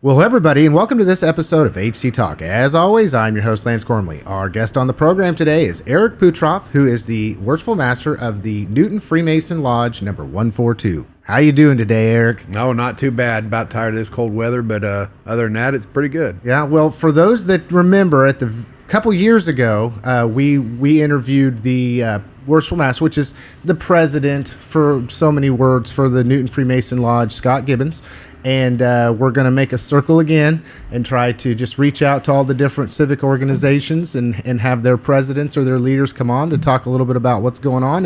Well, everybody, and welcome to this episode of HCTalk. As always, I'm your host, Lance Gormley. Our guest on the program today is Eric Puttroff, who is the worshipful master of the Newton Freemason Lodge, number 142. How you doing today, Eric? No, not too bad. About tired of this cold weather, but other than that, it's pretty good. Yeah, well, for those that remember, at the couple years ago, we interviewed the worshipful master, which is the president, for so many words, for the Newton Freemason Lodge, Scott Gibbons. And we're going to make a circle again and try to just reach out to all the different civic organizations and have their presidents or their leaders come on to talk a little bit about what's going on.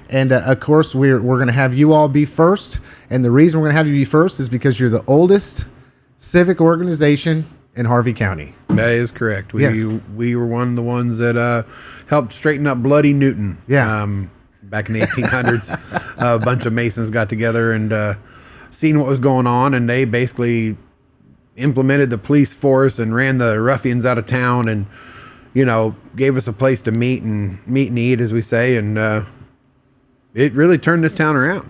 And of course, we're going to have you all be first. And the reason we're going to have you be first is because you're the oldest civic organization in Harvey County. That is correct. Yes. We were one of the ones that helped straighten up Bloody Newton. Yeah. Back in the 1800s, a bunch of Masons got together and seen what was going on, and they basically implemented the police force and ran the ruffians out of town, and gave us a place to meet and eat, as we say, and it really turned this town around.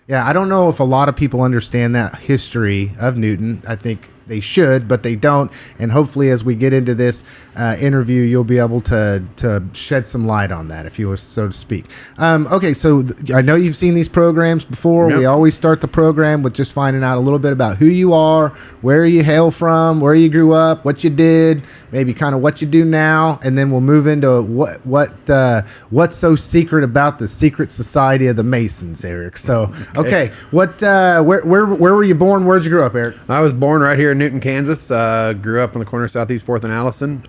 Yeah. I don't know if a lot of people understand that history of Newton. I think they should, but they don't. And hopefully, as we get into this interview, you'll be able to shed some light on that, if you will, so to speak. Okay, so I know you've seen these programs before. Yep. We always start the program with just finding out a little bit about who you are, where you hail from, where you grew up, what you did, maybe kind of what you do now, and then we'll move into what's so secret about the secret society of the Masons, Eric. So, okay, where were you born? Where'd you grow up, Eric? I was born right here in Newton, Kansas. Grew up on the corner of Southeast 4th and Allison.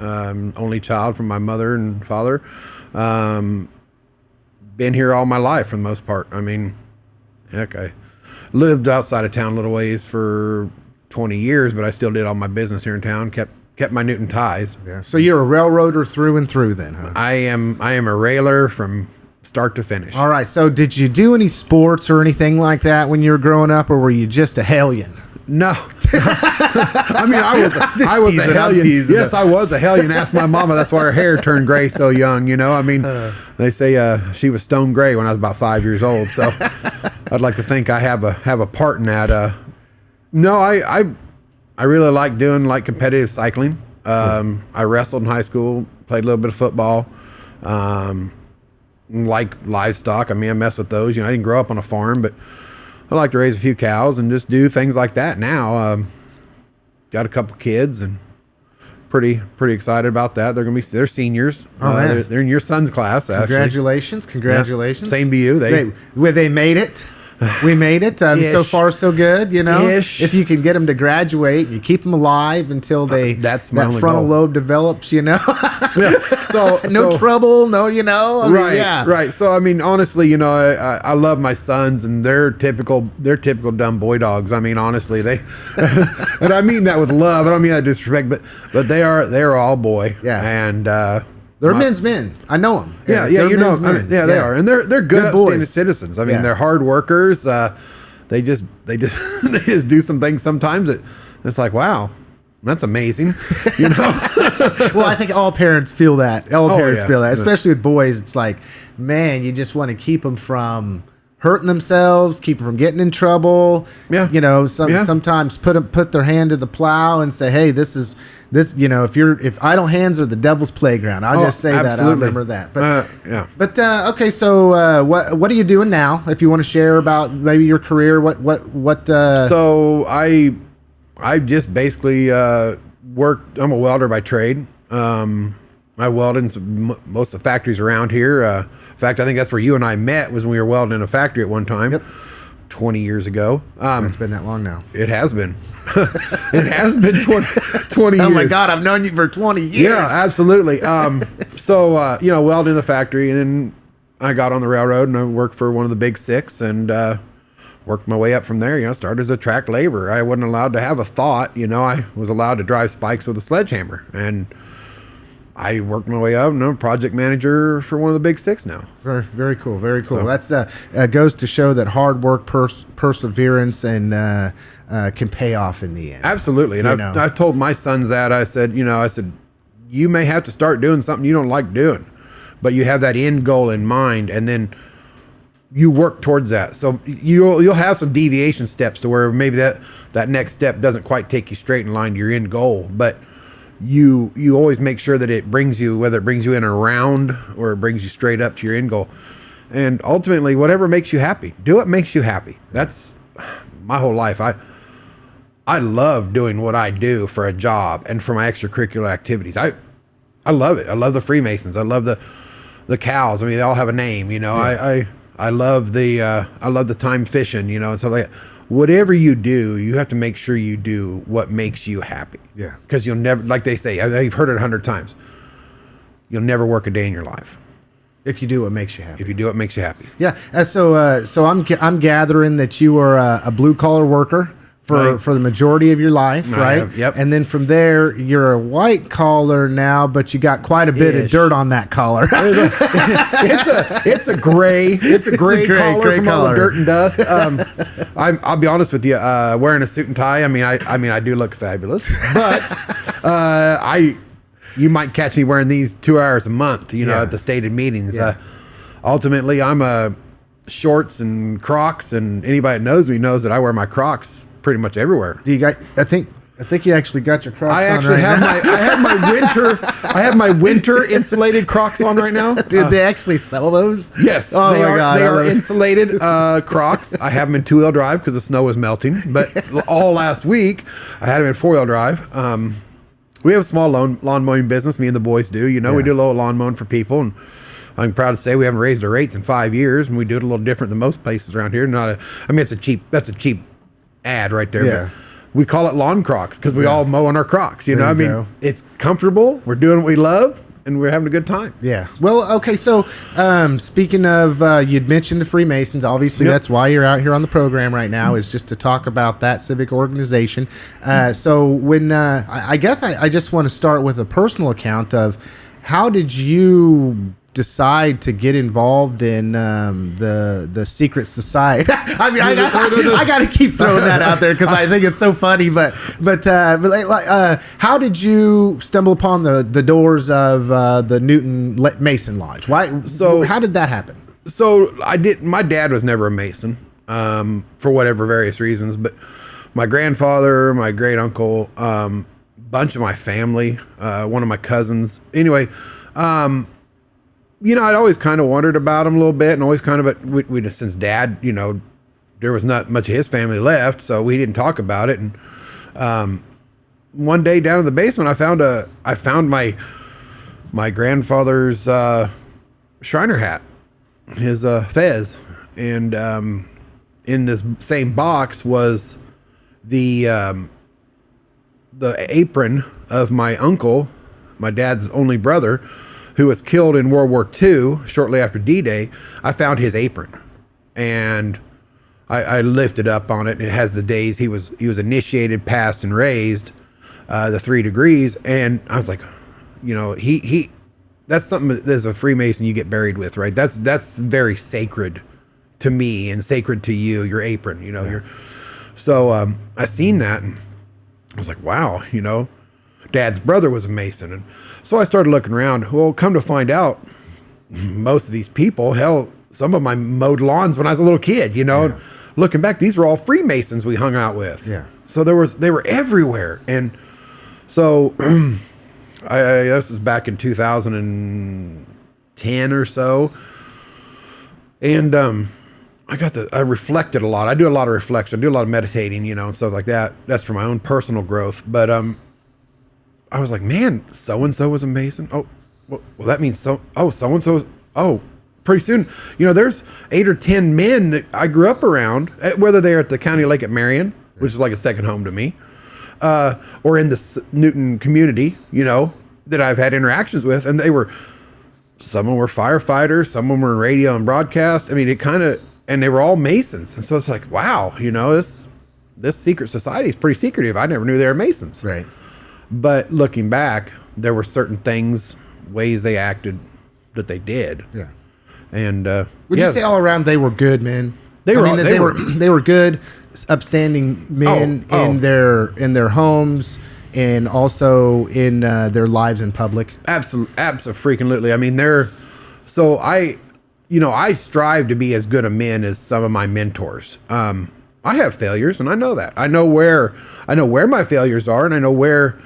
Only child from my mother and father. Been here all my life for the most part. I mean, heck, I lived outside of town a little ways for 20 years, but I still did all my business here in town. Kept my Newton ties. Yeah. So you're a railroader through and through, then, huh? I am a railer from start to finish. All right. So did you do any sports or anything like that when you were growing up, or were you just a hellion? No. I mean, I was a hellion. Yes, I was a hellion. Ask my mama. That's why her hair turned gray so young. I mean, they say she was stone gray when I was about 5 years old. So I'd like to think I have a part in that. No, I really like competitive cycling. I wrestled in high school, played a little bit of football. Like livestock. I mean, I mess with those. I didn't grow up on a farm, but I like to raise a few cows and just do things like that now. Got a couple kids and pretty excited about that. They're seniors. Oh, man. They're in your son's class, actually. Congratulations. Yeah. Same to you. They made it. We made it. So far, so good. Ish. If you can get them to graduate, you keep them alive until that frontal lobe develops. Yeah. So no trouble. No, Right. So I mean, honestly, I love my sons, and they're typical dumb boy dogs. I mean, honestly, they, and I mean that with love. I don't mean that disrespect, but they are all boy. Yeah. And they're men's men. I know them. Yeah, they are, and they're good upstanding citizens. I mean, they're hard workers. They just they just do some things sometimes that it's like, wow, that's amazing. Well, I think all parents feel that. All parents feel that, especially with boys. It's like, man, you just want to keep them from hurting themselves, keep them from getting in trouble. Yeah. Sometimes put their hand to the plow and say, hey, this. If idle hands are the devil's playground, I'll just say absolutely. that. I remember that. But yeah. But okay, so what are you doing now? If you want to share about maybe your career, what? So I just basically worked. I'm a welder by trade. I welded in most of the factories around here. In fact, I think that's where you and I met, was when we were welding in a factory at one time. Yep. 20 years ago. It's been that long now. It has been. It has been 20 years. Oh my God, I've known you for 20 years. Yeah, absolutely. So welding in the factory, and then I got on the railroad and I worked for one of the big six and worked my way up from there. Started as a track laborer. I wasn't allowed to have a thought. I was allowed to drive spikes with a sledgehammer, and I worked my way up, and I'm a project manager for one of the big six now. Very, very cool. Very cool. So, that's goes to show that hard work, perseverance, and can pay off in the end. Absolutely. And I told my sons that. I said, you may have to start doing something you don't like doing, but you have that end goal in mind, and then you work towards that. So you'll have some deviation steps to where maybe that next step doesn't quite take you straight in line to your end goal, but you always make sure that it brings you, whether it brings you in and around or it brings you straight up to your end goal. And ultimately, whatever makes you happy, do what makes you happy. That's my whole life. I love doing what I do for a job and for my extracurricular activities. I love it. I love the Freemasons. I love the cows. I mean, they all have a name, you know. Yeah. I love the time fishing, you know, and stuff like that. Whatever you do, you have to make sure you do what makes you happy. Yeah. Because you'll never, like they say, I've heard it 100 times, you'll never work a day in your life. If you do what makes you happy. If you do what makes you happy. Yeah. So I'm gathering that you are a blue collar worker for the majority of your life, right? Yep. And then from there, you're a white collar now, but you got quite a bit of dirt on that collar. It's a gray collar from all the dirt and dust. I'll be honest with you, wearing a suit and tie. I mean, I do look fabulous, but you might catch me wearing these 2 hours a month, you know, at the stated meetings. Yeah. Ultimately, I'm a shorts and Crocs, and anybody that knows me knows that I wear my Crocs pretty much everywhere. Do you got? I think you actually got your Crocs. I actually on have I have my winter insulated Crocs on right now. Did they actually sell those? Yes, oh they my are. God, they are insulated Crocs. I have them in 2-wheel drive because the snow was melting. But all last week I had them in 4-wheel drive. We have a small lawn mowing business. Me and the boys do. You know, we do a little lawn mowing for people, and I'm proud to say we haven't raised our rates in 5 years, and we do it a little different than most places around here. That's a cheap ad right there. Yeah. But we call it lawn Crocs because we all mow on our Crocs. You know, go. It's comfortable. We're doing what we love, and we're having a good time. Yeah. Well, okay. So, speaking of, you'd mentioned the Freemasons. Obviously, that's why you're out here on the program right now, is just to talk about that civic organization. So, when I guess I just want to start with a personal account of how did you decide to get involved in the secret society? I mean, I got to keep throwing that out there because I think it's so funny. But how did you stumble upon the doors of the Newton Mason Lodge? Why? So how did that happen? So my dad was never a Mason for whatever various reasons, but my grandfather, my great uncle, bunch of my family, one of my cousins. Anyway. You know, I'd always kind of wondered about him a little bit, and always kind of, but we just, since Dad, you know, there was not much of his family left, so we didn't talk about it. And one day down in the basement, I found my grandfather's Shriner hat, his fez, and in this same box was the apron of my uncle, my dad's only brother, who was killed in World War II shortly after D-Day. I found his apron, and I lifted up on it. It has the days he was initiated, passed, and raised, the 3 degrees. And I was like, you know, he that's something that as a Freemason you get buried with, right? That's very sacred to me and sacred to you, your apron, you know. So I seen that, and I was like, wow, you know, Dad's brother was a Mason. And so I started looking around. Well, come to find out, most of these people, hell, some of my mowed lawns when I was a little kid, you know. Yeah. Looking back, these were all Freemasons we hung out with. Yeah. So they were everywhere. And so this was back in 2010 or so. And I reflected a lot. I do a lot of reflection. I do a lot of meditating, you know, and stuff like that. That's for my own personal growth. But I was like, man, so-and-so was a Mason. Oh, well, that means so-and-so. Pretty soon, you know, there's 8 or 10 men that I grew up around, whether they're at the county lake at Marion, which is like a second home to me, or in the Newton community, you know, that I've had interactions with. And some of them were firefighters, some of them were in radio and broadcast. I mean, and they were all Masons. And so it's like, wow, you know, this secret society is pretty secretive. I never knew they were Masons. Right. But looking back, there were certain things, ways they acted that they did. Yeah. And would you say all around they were good men? They were good, upstanding men in their homes and also in their lives in public. Absolutely. I mean, I strive to be as good a man as some of my mentors. I have failures, and I know that. I know where my failures are, and I know where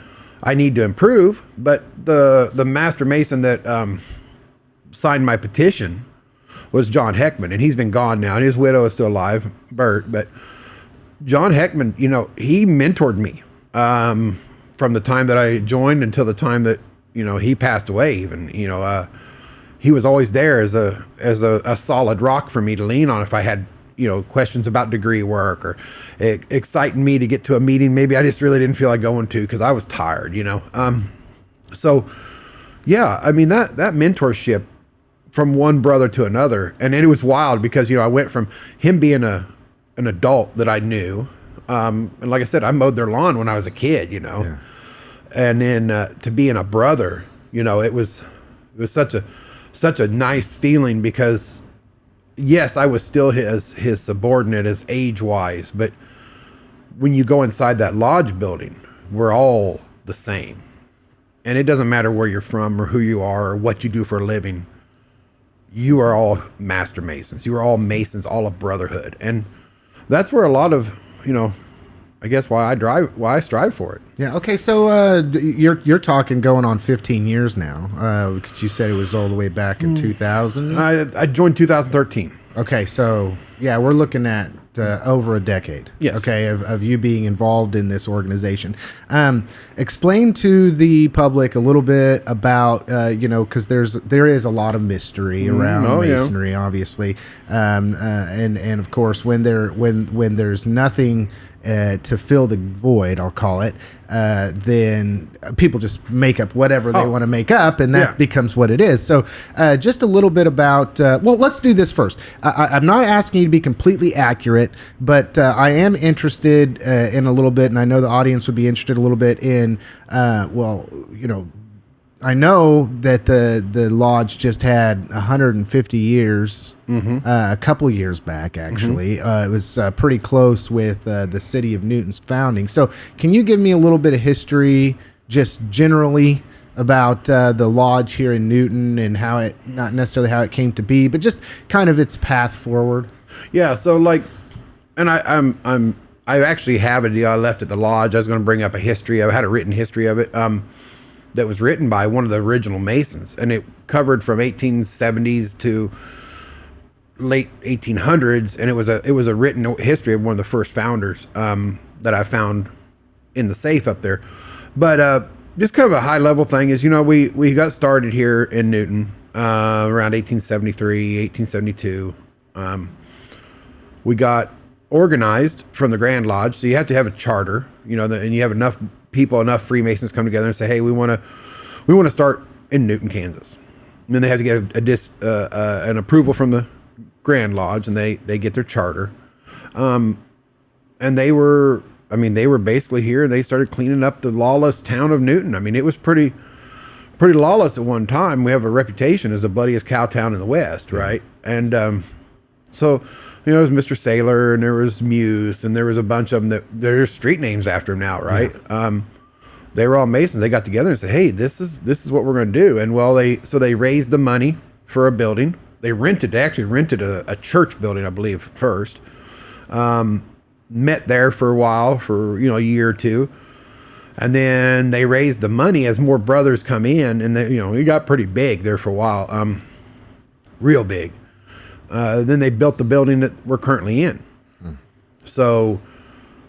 I need to improve. But the master mason that signed my petition was John Heckman, and he's been gone now, and his widow is still alive, Bert. But John Heckman, he mentored me from the time that I joined until the time that he passed away. Even he was always there as a solid rock for me to lean on if I had questions about degree work or exciting me to get to a meeting maybe I just really didn't feel like going to because I was tired. So yeah, I mean that mentorship from one brother to another, and it was wild because I went from him being an adult that I knew, and like I said, I mowed their lawn when I was a kid, Yeah. and then to being a brother, it was such a nice feeling because yes, I was still his subordinate as age wise, but when you go inside that lodge building, we're all the same, and it doesn't matter where you're from or who you are or what you do for a living. You are all master masons. You are all masons, all a brotherhood. And that's where a lot of, I guess why I strive for it. Yeah. Okay. So you're talking going on 15 years now. Because you said it was all the way back in 2000. I joined 2013. Okay. So yeah, we're looking at over a decade. Yes. Okay. Of you being involved in this organization. Explain to the public a little bit about because there is a lot of mystery around masonry, obviously, and of course when there's nothing to fill the void, I'll call it, then people just make up whatever they want to make up, and that becomes what it is. So just a little bit about, well, let's do this first. I'm not asking you to be completely accurate, but I am interested in a little bit, and I know the audience would be interested a little bit in, I know that the lodge just had 150 years, a couple years back, actually. It was pretty close with the city of Newton's founding. So can you give me a little bit of history, just generally, about the lodge here in Newton and how it, not necessarily how it came to be, but just kind of its path forward? Yeah, so and I actually have it. I left at the lodge. I was going to bring up a history. I had a written history of it. That was written by one of the original Masons, and it covered from 1870s to late 1800s, and it was a written history of one of the first founders that I found in the safe up there. But just kind of a high level thing is, we got started here in Newton around 1873, 1872. We got organized from the Grand Lodge, so you have to have a charter, and you have enough Freemasons come together and say, hey, we want to start in Newton, Kansas. And then they have to get an approval from the Grand Lodge, and they get their charter. And they were basically here, and they started cleaning up the lawless town of Newton. I mean, it was pretty lawless at one time. We have a reputation as the bloodiest cow town in the West, right? And so there was Mr. Sailor, and there was Muse, and there was a bunch of them that there's street names after him now, right? Yeah. They were all Masons. They got together and said, hey, this is what we're going to do. And they raised the money for a building. They actually rented a church building, I believe, first. Met there for a while, for a year or two. And then they raised the money as more brothers come in, and it got pretty big there for a while. Real big. Then they built the building that we're currently in. So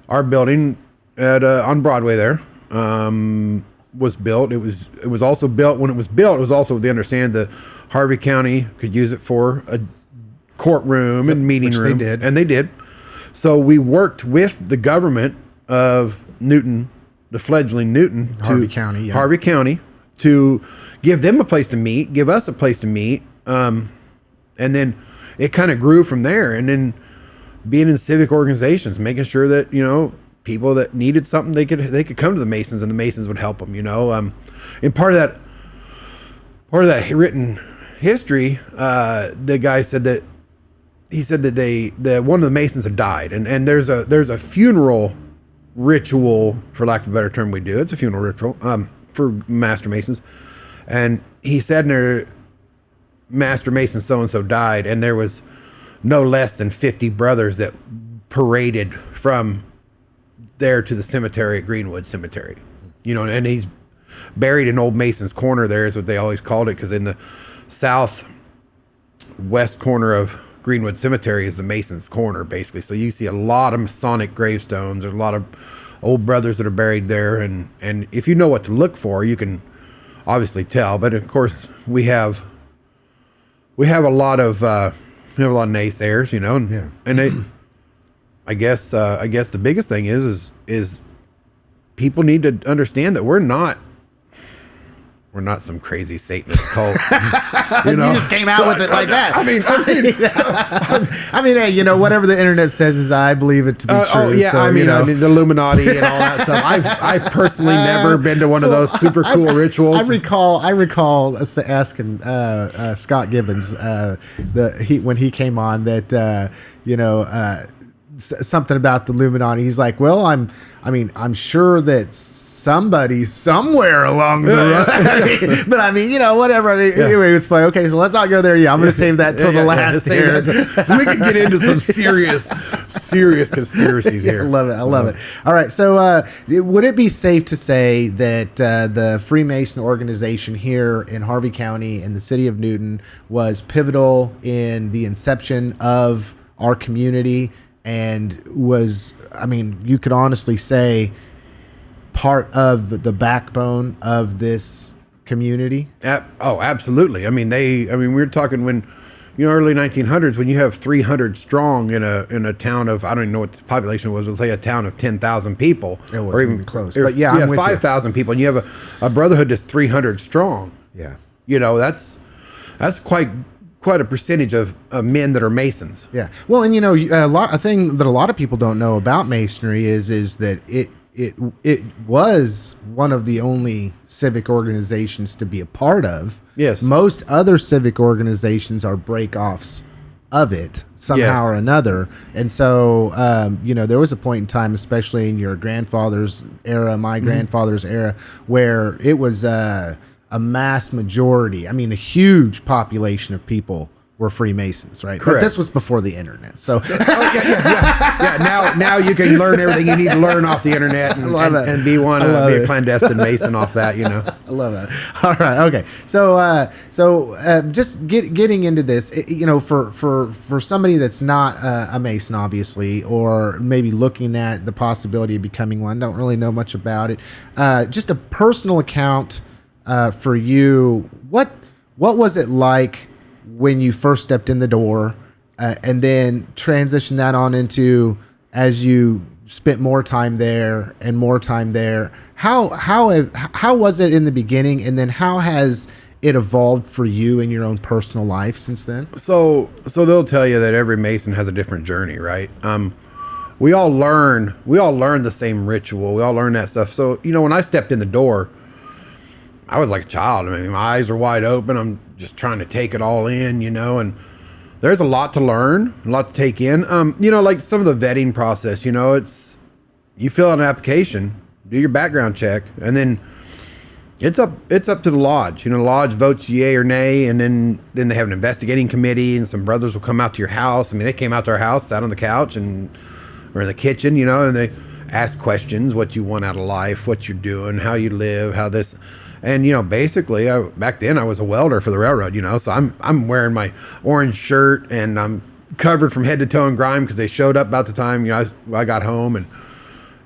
our building on Broadway there was built. It was also built when it was built. It was also the understanding that Harvey County could use it for a courtroom and meeting room. They did. So we worked with the government of Newton, the fledgling Newton, Harvey County, to give them a place to meet, give us a place to meet, and then it kind of grew from there. And then being in civic organizations, making sure that, people that needed something, they could come to the Masons, and the Masons would help them, and part of that written history, the guy said that one of the Masons had died, and there's a funeral ritual, for lack of a better term, we do. It's a funeral ritual, for Master Masons. And he said in there, Master Mason so-and-so died, and there was no less than 50 brothers that paraded from there to the cemetery at Greenwood Cemetery. You know, and he's buried in Old Mason's Corner there is what they always called it, because in the southwest corner of Greenwood Cemetery is the Mason's Corner, basically. So you see a lot of Masonic gravestones. There's a lot of old brothers that are buried there, and if you know what to look for, you can obviously tell. But of course, we have a lot of naysayers, you know, and they, I guess the biggest thing is people need to understand that we're not some crazy Satanist cult. You just came out with it like that. I mean, hey, you know, whatever the internet says is I believe it to be true. Oh yeah, so, I mean, the Illuminati and all that stuff. I've personally never been to one of those super cool rituals. I recall asking Scott Gibbons when he came on that something about the Illuminati. He's like, well, I'm sure that somebody somewhere along the road. But I mean, you know, whatever. I mean, anyway, it was funny. Okay, so let's not go there. Yeah, I'm going to save that till the last here. So we can get into some serious conspiracies here. I love it. All right. So would it be safe to say that the Freemason organization here in Harvey County and the city of Newton was pivotal in the inception of our community, and was, I mean, you could honestly say, part of the backbone of this community? Oh, absolutely. I mean, we're talking when, you know, early 1900s, when you have 300 strong in a town of, I don't even know what the population was, let's say a town of 10,000 people. It wasn't even close. But yeah, you have 5,000 people, and you have a brotherhood that's 300 strong. Yeah. You know, that's quite a percentage of men that are Masons. Yeah. Well, and you know, a thing that a lot of people don't know about Masonry is that it was one of the only civic organizations to be a part of. Yes. Most other civic organizations are break-offs of it somehow or another. And so, you know, there was a point in time, especially in your grandfather's era, my grandfather's era, where it was a mass majority. I mean, a huge population of people were Freemasons, right? Correct. But this was before the internet, so yeah. Now you can learn everything you need to learn off the internet and be a clandestine Mason off that. You know, I love that. All right, okay. So just getting into this, you know, for somebody that's not a Mason, obviously, or maybe looking at the possibility of becoming one, don't really know much about it. Just a personal account for you. What was it like when you first stepped in the door, and then transition that on into, as you spent more time there and more time there, how was it in the beginning, and then how has it evolved for you in your own personal life since then? So they'll tell you that every Mason has a different journey, right? We all learn the same ritual. We all learn that stuff. So, you know, when I stepped in the door, I was like a child. I mean, my eyes are wide open. I'm just trying to take it all in, you know, and there's a lot to learn, a lot to take in. You know, like some of the vetting process, you know, you fill out an application, do your background check, and then it's up to the lodge. You know, the lodge votes yay or nay, and then they have an investigating committee, and some brothers will come out to your house. I mean, they came out to our house, sat on the couch or in the kitchen, you know, and they ask questions, what you want out of life, what you're doing, how you live, how this. And, you know, basically, back then I was a welder for the railroad, you know, so I'm wearing my orange shirt, and I'm covered from head to toe in grime because they showed up about the time, you know, I got home. And,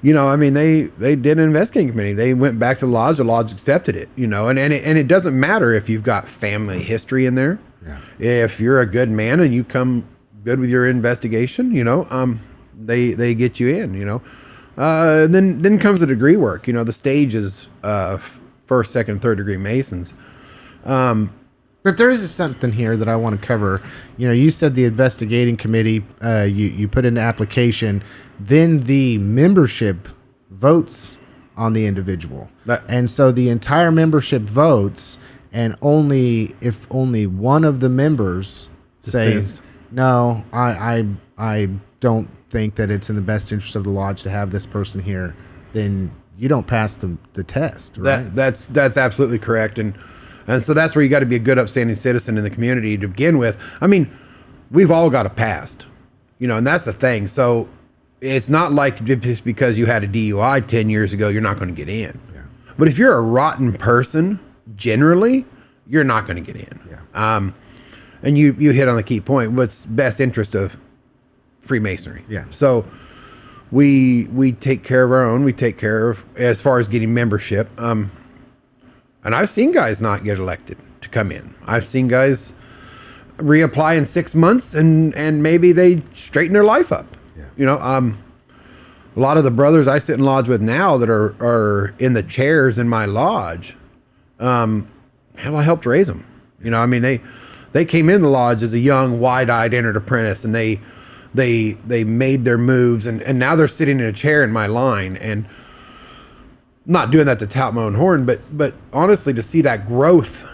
you know, I mean, they did an investigating committee. They went back to the lodge accepted it, you know, and it doesn't matter if you've got family history in there. Yeah. If you're a good man and you come good with your investigation, you know, they get you in, you know. Then comes the degree work, you know, the stages first, second, third degree Masons. But there is something here that I want to cover. You know, you said the investigating committee, you put in the application, then the membership votes on the individual. And so the entire membership votes, and if only one of the members says, no, I don't think that it's in the best interest of the lodge to have this person here, then you don't pass the test, right? That's absolutely correct. And And so that's where you got to be a good, upstanding citizen in the community to begin with. I mean, we've all got a past, and that's the thing. So it's not like just because you had a DUI 10 years ago, you're not going to get in. Yeah. But if you're a rotten person, generally, you're not going to get in. Yeah. And you hit on the key point. What's best interest of Freemasonry? Yeah. So we take care of our own. We take care of as far as getting membership. And I've seen guys not get elected to come in. I've seen guys reapply in 6 months and maybe they straighten their life up. Yeah. A lot of the brothers I sit in lodge with now that are in the chairs in my lodge, hell, I helped raise them. I mean, they came in the lodge as a young, wide-eyed entered apprentice, and they made their moves, and now they're sitting in a chair in my line. And not doing that to tout my own horn, but honestly, to see that growth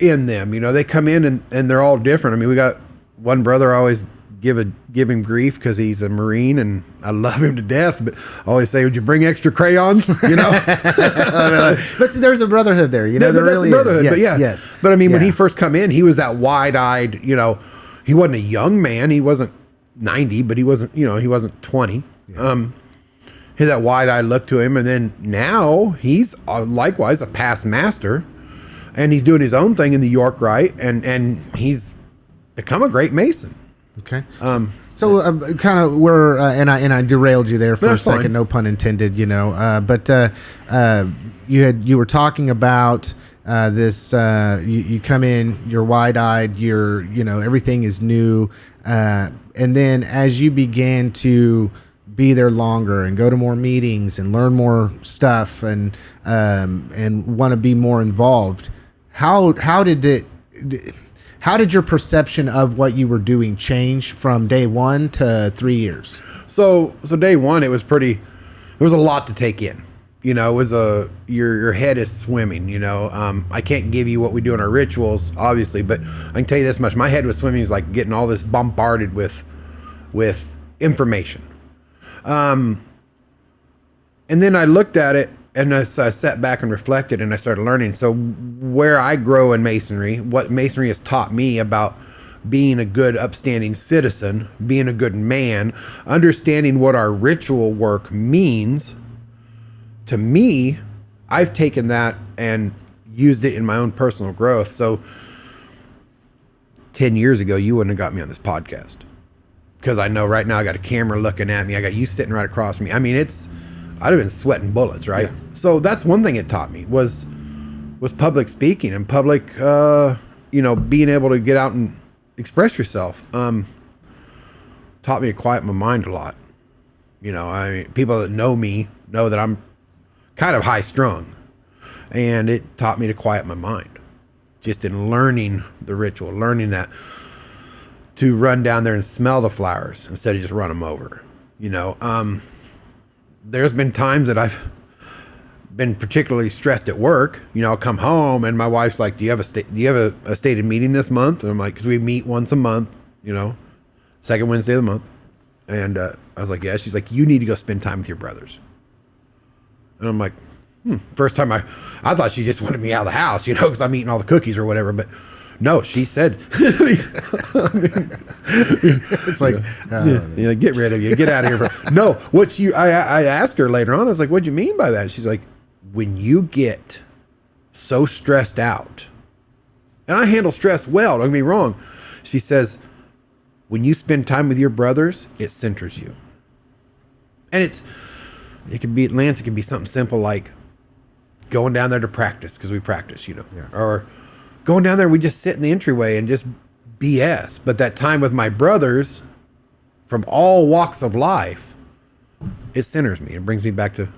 in them, they come in and they're all different. I mean, we got one brother I always give him grief because he's a Marine and I love him to death, but I always say, would you bring extra crayons? But see, there's a brotherhood there, there really is. Yes, but yeah. Yes. But I mean, when he first come in, he was that wide-eyed, he wasn't a young man. He wasn't 90, but he wasn't, he wasn't 20. Yeah. He had that wide-eyed look to him. And then now he's likewise a past master, and he's doing his own thing in the York Rite, and he's become a great Mason. Okay. So kind of where, and I derailed you there for a second, fine. no pun intended, but you were talking about this, you come in, you're wide-eyed, everything is new. And then as you began to be there longer and go to more meetings and learn more stuff and want to be more involved, how did your perception of what you were doing change from day one to 3 years? So day one, it was there was a lot to take in. It was your head is swimming, I can't give you what we do in our rituals, obviously, but I can tell you this much. My head was swimming. It was like getting all this bombarded with information. And then I looked at it and I sat back and reflected and I started learning. So where I grow in Masonry, what Masonry has taught me about being a good, upstanding citizen, being a good man, understanding what our ritual work means, to me, I've taken that and used it in my own personal growth. So 10 years ago, you wouldn't have got me on this podcast because I know right now I got a camera looking at me. I got you sitting right across from me. I mean, I'd have been sweating bullets, right? Yeah. So that's one thing it taught me was public speaking and public, being able to get out and express yourself. Taught me to quiet my mind a lot. I mean, people that know me know that I'm kind of high strung, and it taught me to quiet my mind just in learning the ritual, learning that to run down there and smell the flowers instead of just run them over. There's been times that I've been particularly stressed at work. I'll come home and my wife's like, do you have a stated meeting this month? And I'm like, because we meet once a month, second Wednesday of the month. And I was like, yeah. She's like, you need to go spend time with your brothers. And I'm like, First time I thought she just wanted me out of the house, because I'm eating all the cookies or whatever. But no, she said, it's like, get rid of you, get out of here. No, I asked her later on, I was like, what'd you mean by that? And she's like, when you get so stressed out, and I handle stress well, don't get me wrong. She says, when you spend time with your brothers, it centers you. And it could be Lance, it could be something simple like going down there to practice, because we practice, or going down there, we just sit in the entryway and just BS. But that time with my brothers from all walks of life, it centers me. It brings me back to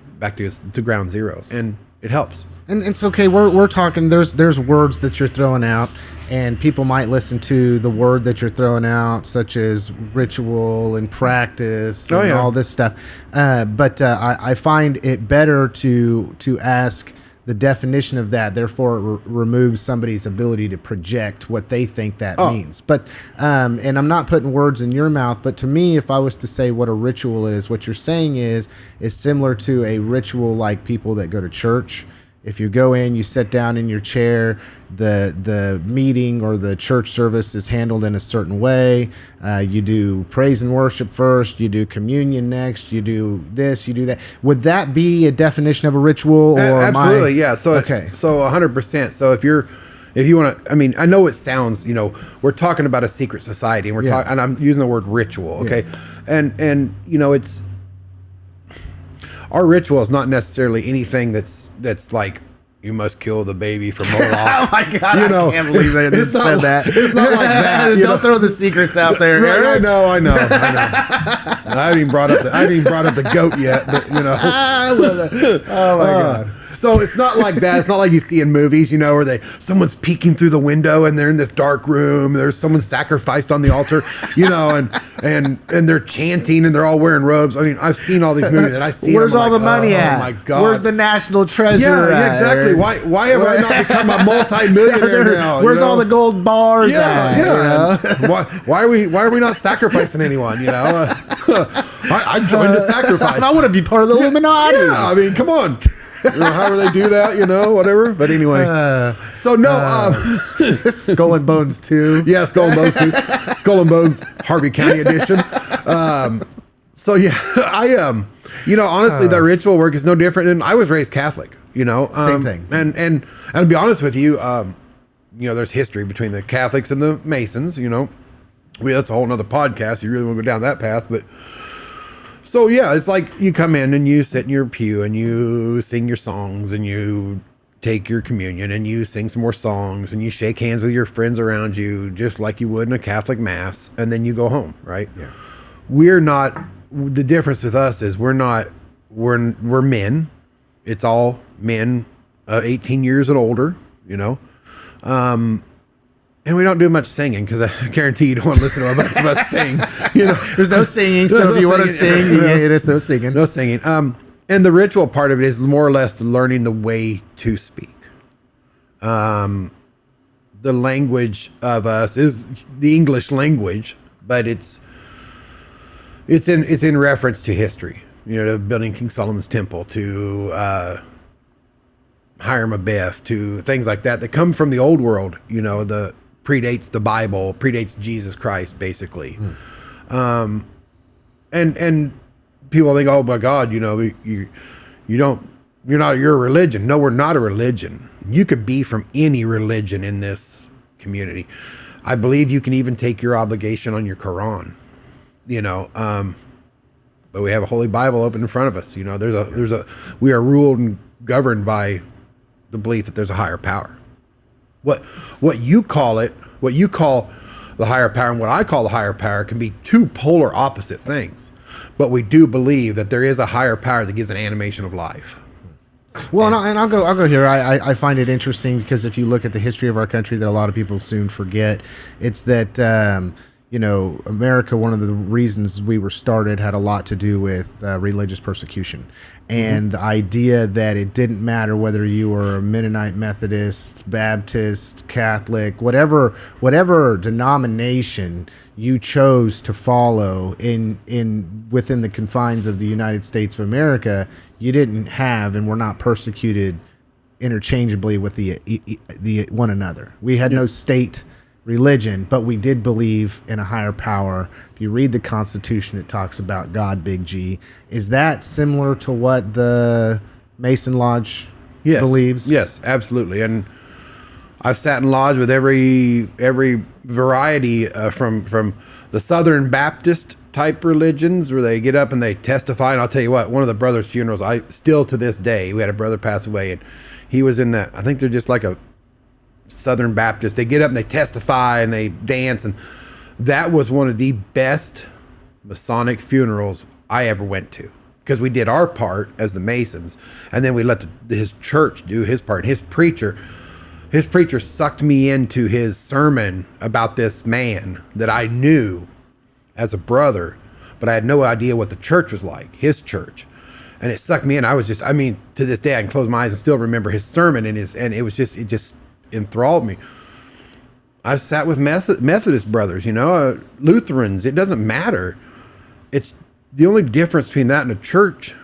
ground zero, and it helps. And it's okay. We're talking. There's words that you're throwing out, and people might listen to the word that you're throwing out, such as ritual and practice and all this stuff. But I find it better to ask the definition of that. Therefore, it removes somebody's ability to project what they think that means. But and I'm not putting words in your mouth. But to me, if I was to say what a ritual is, what you're saying is similar to a ritual like people that go to church. If you go in, you sit down in your chair, the meeting or the church service is handled in a certain way. You do praise and worship first, you do communion next, you do this, you do that. Would that be a definition of a ritual? Or absolutely, yeah. So okay, so 100%. So if you want to, I mean, I know it sounds, we're talking about a secret society, and we're talking, and I'm using the word ritual, okay, and it's. Our ritual is not necessarily anything that's like, you must kill the baby for Moloch. Oh my God, I can't believe they just said that. It's not like that. Don't throw the secrets out there. Right, I know. I haven't even brought up the goat yet, but Oh my God. So it's not like that. It's not like you see in movies, where someone's peeking through the window and they're in this dark room. There's someone sacrificed on the altar, and they're chanting and they're all wearing robes. I mean, I've seen all these movies and I see. Where's all the money at? Oh my God. Where's the national treasure? Yeah, exactly. Why have I not become a multi-millionaire now? Where's all the gold bars at? Yeah. Why are we not sacrificing anyone? I joined the sacrifice. I want to be part of the Illuminati. Yeah, I mean, come on. However they do that, whatever. But anyway, Skull and Bones 2. Yeah, Skull and Bones 2. Skull and Bones Harvey County edition. Honestly, the ritual work is no different. And I was raised Catholic, Same thing. And to be honest with you, there's history between the Catholics and the Masons, that's a whole nother podcast. You really want to go down that path, but. So yeah, it's like you come in and you sit in your pew and you sing your songs and you take your communion and you sing some more songs and you shake hands with your friends around you just like you would in a Catholic mass, and then you go home, right? Yeah. We're not, the difference with us is we're men. It's all men 18 years and older, and we don't do much singing because I guarantee you don't want to listen to a bunch of us sing. There's no singing. So if you want to sing, there's no singing. No singing. And the ritual part of it is more or less learning the way to speak. The language of us is the English language, but it's in reference to history. To building King Solomon's temple, to Hiram Abiff, to things like that come from the old world. The predates the Bible, predates Jesus Christ, basically. And people think, oh my God, you're a religion. No, we're not a religion. You could be from any religion in this community. I believe you can even take your obligation on your Quran, but we have a Holy Bible open in front of us. We are ruled and governed by the belief that there's a higher power. What you call the higher power and what I call the higher power can be two polar opposite things. But we do believe that there is a higher power that gives an animation of life. Well, and I'll go here. I find it interesting because if you look at the history of our country that a lot of people soon forget, it's that America, one of the reasons we were started had a lot to do with religious persecution. And the idea that it didn't matter whether you were a Mennonite, Methodist, Baptist, Catholic, whatever denomination you chose to follow within the confines of the United States of America, you didn't have and were not persecuted interchangeably with the one another. We had no state religion, but we did believe in a higher power. If you read the Constitution, it talks about God, big G. Is that similar to what the Mason Lodge believes? Yes, absolutely. And I've sat in lodge with every variety from the Southern Baptist type religions where they get up and they testify. And I'll tell you what, one of the brothers' funerals, I still to this day, we had a brother pass away and he was in that. I think they're just like a Southern Baptist. They get up and they testify and they dance, and that was one of the best Masonic funerals I ever went to, because we did our part as the Masons, and then we let his church do his part. His preacher sucked me into his sermon about this man that I knew as a brother, but I had no idea what the church was like, his church. And it sucked me in. I was just, to this day, I can close my eyes and still remember his sermon and it just enthralled me. I've sat with Methodist brothers, Lutherans. It doesn't matter. It's the only difference between that and a church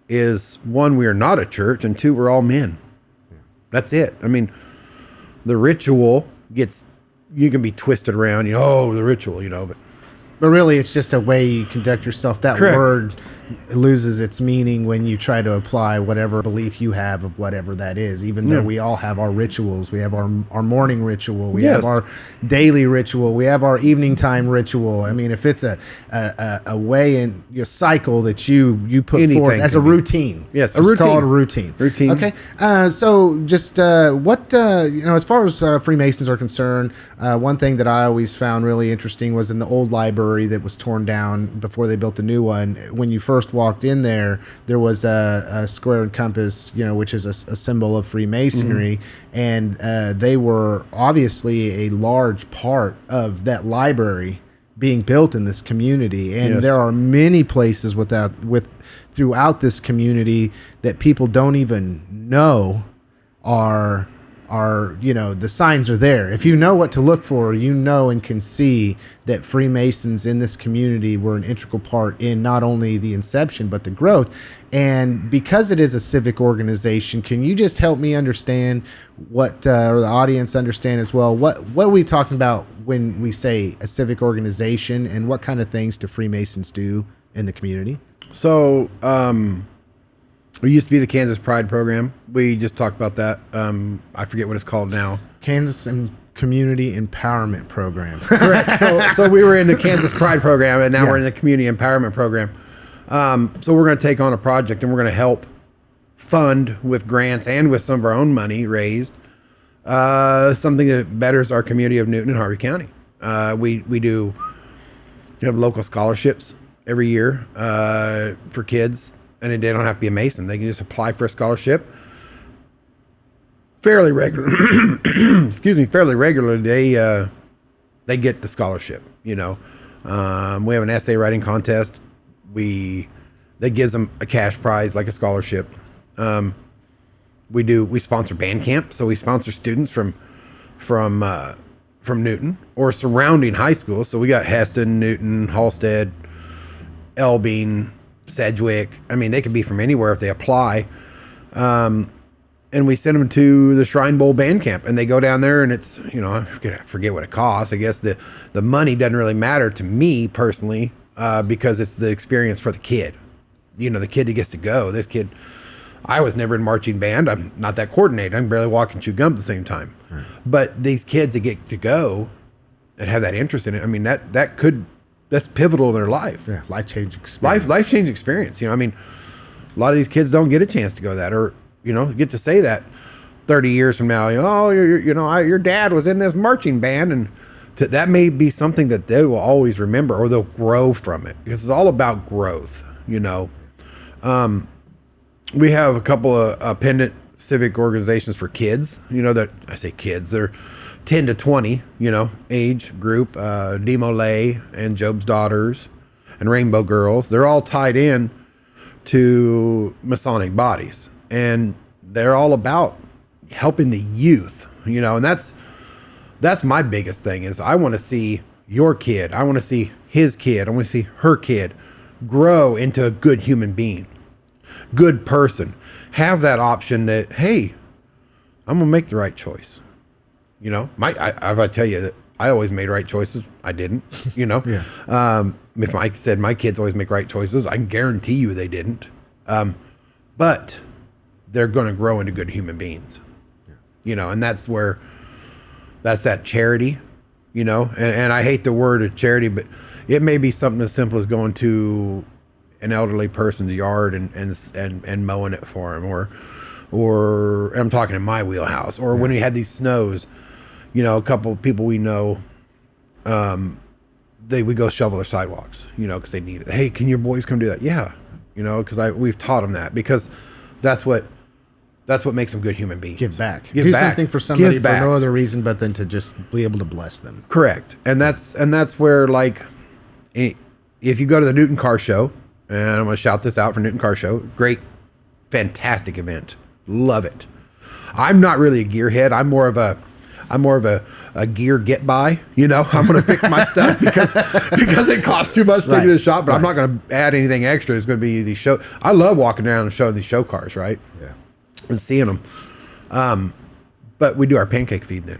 is, one, we are not a church, and two, we're all men. That's it. I mean, the ritual you can be twisted around, the ritual, But really, it's just a way you conduct yourself. That Correct. word loses its meaning when you try to apply whatever belief you have of whatever that is. Even though we all have our rituals, we have our morning ritual, we have our daily ritual, we have our evening time ritual. I mean, if it's a way in your cycle that you put forth as a routine, a routine. Call it a routine. Routine. Okay. So just what as far as Freemasons are concerned, one thing that I always found really interesting was in the old library that was torn down before they built the new one. When you first walked in there was a square and compass, which is a symbol of Freemasonry, and they were obviously a large part of that library being built in this community. And there are many places throughout this community that people don't even know are the signs are there. If you know what to look for, and can see that Freemasons in this community were an integral part in not only the inception but the growth. And because it is a civic organization, can you just help me understand or the audience understand as well, what are we talking about when we say a civic organization, and what kind of things do Freemasons do in the community? So, we used to be the Kansas Pride program. We just talked about that. I forget what it's called now. Kansas and Community Empowerment Program. Correct. So we were in the Kansas Pride program, and now we're in the Community Empowerment Program. So we're going to take on a project, and we're going to help fund with grants and with some of our own money raised something that betters our community of Newton and Harvey County. We have local scholarships every year for kids. And they don't have to be a Mason. They can just apply for a scholarship fairly regular. Fairly regularly. They get the scholarship. We have an essay writing contest. That gives them a cash prize like a scholarship. We sponsor band camp, so we sponsor students from Newton or surrounding high schools. So we got Heston, Newton, Halstead, Elbing, Sedgwick. I mean, they could be from anywhere if they apply. And we send them to the Shrine Bowl band camp, and they go down there, and it's, I forget what it costs. I guess the money doesn't really matter to me personally, because it's the experience for the kid. The kid that gets to go. This kid, I was never in marching band. I'm not that coordinated. I'm barely walking chew gum at the same time. Right. But these kids that get to go and have that interest in it, I mean, that's pivotal in their life. Yeah, life-changing experience. Life-changing experience. A lot of these kids don't get a chance to go that, or, get to say that 30 years from now, your dad was in this marching band, and that may be something that they will always remember, or they'll grow from it, because it's all about growth. We have a couple of pendant civic organizations for kids, that I say kids, they're 10 to 20, age group, Demo Lay and Job's Daughters and Rainbow Girls. They're all tied in to Masonic bodies, and they're all about helping the youth, and that's my biggest thing is I want to see your kid. I want to see his kid. I want to see her kid grow into a good human being, good person, have that option that, hey, I'm going to make the right choice. I tell you that I always made right choices. I didn't, Yeah. If Mike said my kids always make right choices, I can guarantee you they didn't. But they're going to grow into good human beings, and that's that charity, and I hate the word charity, but it may be something as simple as going to an elderly person's yard and mowing it for him, or I'm talking in my wheelhouse, or when we had these snows, a couple of people we know, we go shovel their sidewalks, because they need it. Hey, can your boys come do that? Yeah. Because we've taught them that, because that's what makes them good human beings. Give back. Do something for somebody for no other reason but than to just be able to bless them. Correct. And that's where, like, if you go to the Newton Car Show, and I'm going to shout this out for Newton Car Show, great, fantastic event. Love it. I'm not really a gearhead. I'm more of a gear get by, I'm going to fix my stuff because it costs too much to get to the shop, but I'm not going to add anything extra. It's going to be these show. I love walking around and showing these show cars, right? Yeah. And seeing them. But we do our pancake feed then.